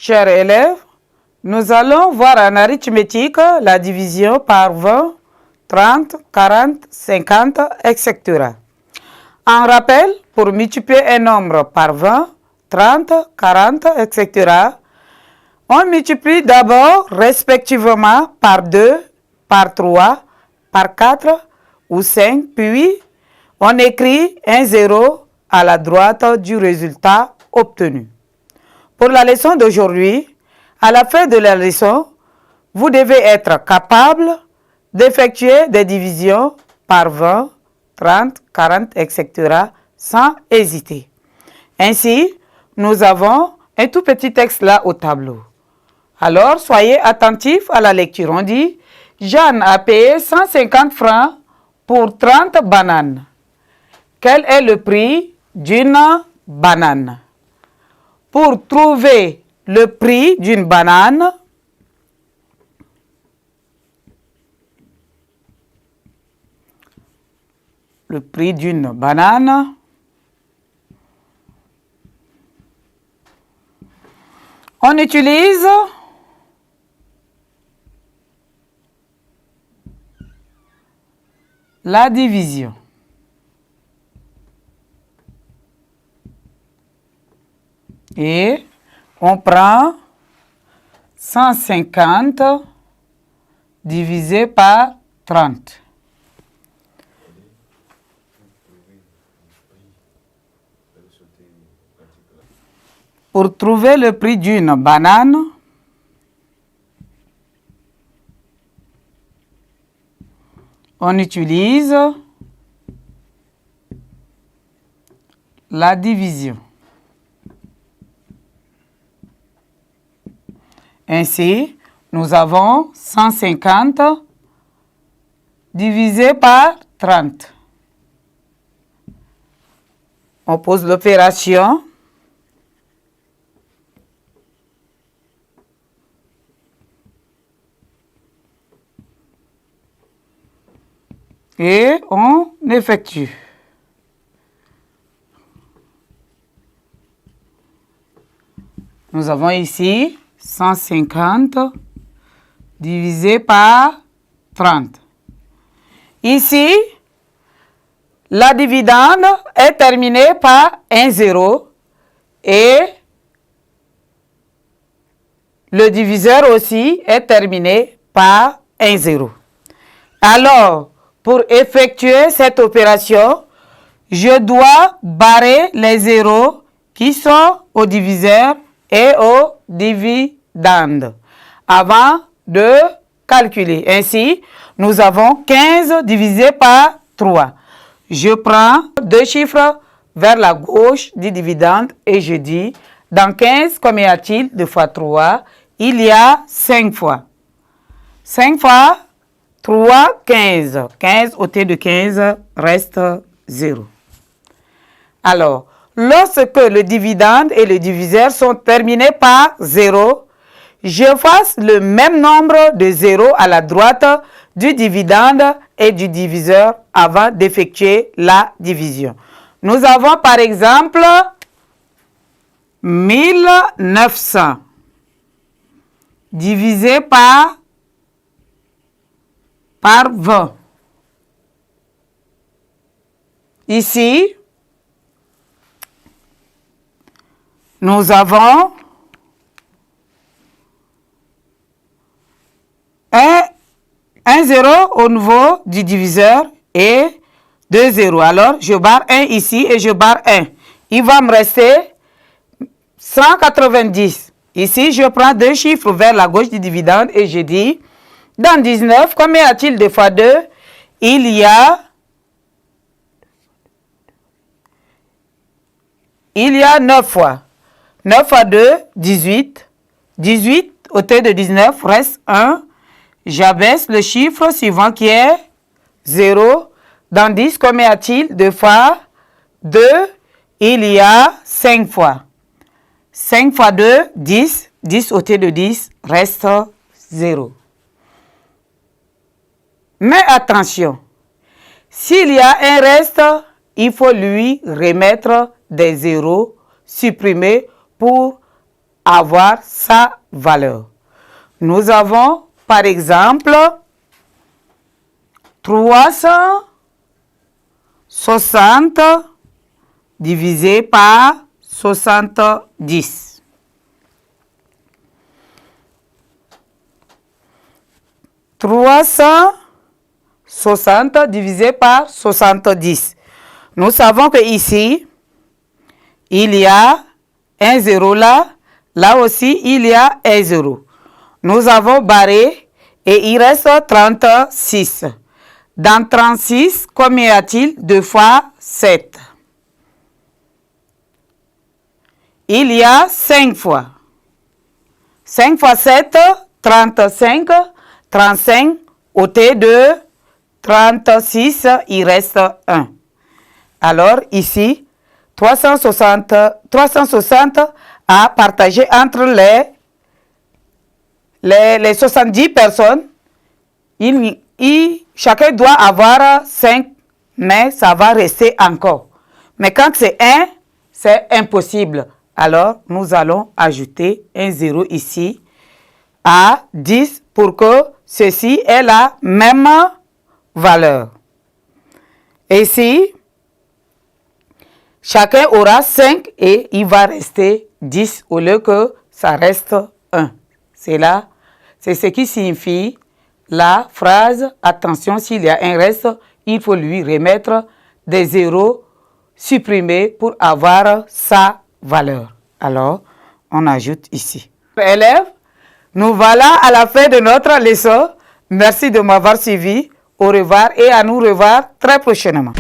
Chers élèves, nous allons voir en arithmétique la division par 20, 30, 40, 50, etc. En rappel, pour multiplier un nombre par 20, 30, 40, etc., on multiplie d'abord respectivement par 2, par 3, par 4 ou 5, puis on écrit un 0 à la droite du résultat obtenu. Pour la leçon d'aujourd'hui, à la fin de la leçon, vous devez être capable d'effectuer des divisions par 20, 30, 40, etc. sans hésiter. Ainsi, nous avons un tout petit texte là au tableau. Alors, soyez attentifs à la lecture. On dit, Jeanne a payé 150 francs pour 30 bananes. Quel est le prix d'une banane? Pour trouver le prix d'une banane, on utilise la division. Et on prend 150 divisé par 30. Pour trouver le prix d'une banane, on utilise la division. Ainsi, nous avons 150 divisé par 30. On pose l'opération. Et on effectue. Nous avons ici 150 divisé par 30. Ici, la dividende est terminée par un 0 et le diviseur aussi est terminé par un 0. Alors, pour effectuer cette opération, je dois barrer les zéros qui sont au diviseur et au dividende avant de calculer. Ainsi, nous avons 15 divisé par 3. Je prends deux chiffres vers la gauche du dividende et je dis, dans 15, combien y a-t-il de fois 3? Il y a 5 fois. 5 fois 3, 15. 15 ôté de 15 reste 0. Alors, lorsque le dividende et le diviseur sont terminés par 0, j'efface le même nombre de 0 à la droite du dividende et du diviseur avant d'effectuer la division. Nous avons par exemple 1900 divisé par 20. Ici, nous avons un 0 au niveau du diviseur et 2 0. Alors, je barre 1 ici et je barre 1. Il va me rester 190. Ici, je prends deux chiffres vers la gauche du dividende et je dis, dans 19, combien y a-t-il de fois 2? Il y a 9 fois. 9 fois 2, 18. 18 ôté de 19 reste 1. J'abaisse le chiffre suivant qui est 0. Dans 10, combien y a-t-il de fois 2? Il y a 5 fois. 5 fois 2, 10. 10 ôté de 10 reste 0. Mais attention, s'il y a un reste, il faut lui remettre des zéros supprimés pour avoir sa valeur. Nous avons par exemple 360 divisé par 70. « 360 divisé par 70. Nous savons que ici, il y a un zéro là. Là aussi, il y a un zéro. Nous avons barré et il reste 36. Dans 36, combien y a-t-il? 2 fois 7. Il y a 5 fois. 5 fois 7, 35. 35, ôté de 36, il reste 1. Alors ici, 360 à partager entre les 70 personnes. Chacun doit avoir 5, mais ça va rester encore. Mais quand c'est 1, c'est impossible. Alors, nous allons ajouter un 0 ici à 10 pour que ceci ait la même valeur. Ici, chacun aura 5 et il va rester 10 au lieu que ça reste 1. C'est ce qui signifie la phrase « Attention, s'il y a un reste, il faut lui remettre des zéros supprimés pour avoir sa valeur. » Alors, on ajoute ici. Élèves, nous voilà à la fin de notre leçon. Merci de m'avoir suivi. Au revoir et à nous revoir très prochainement.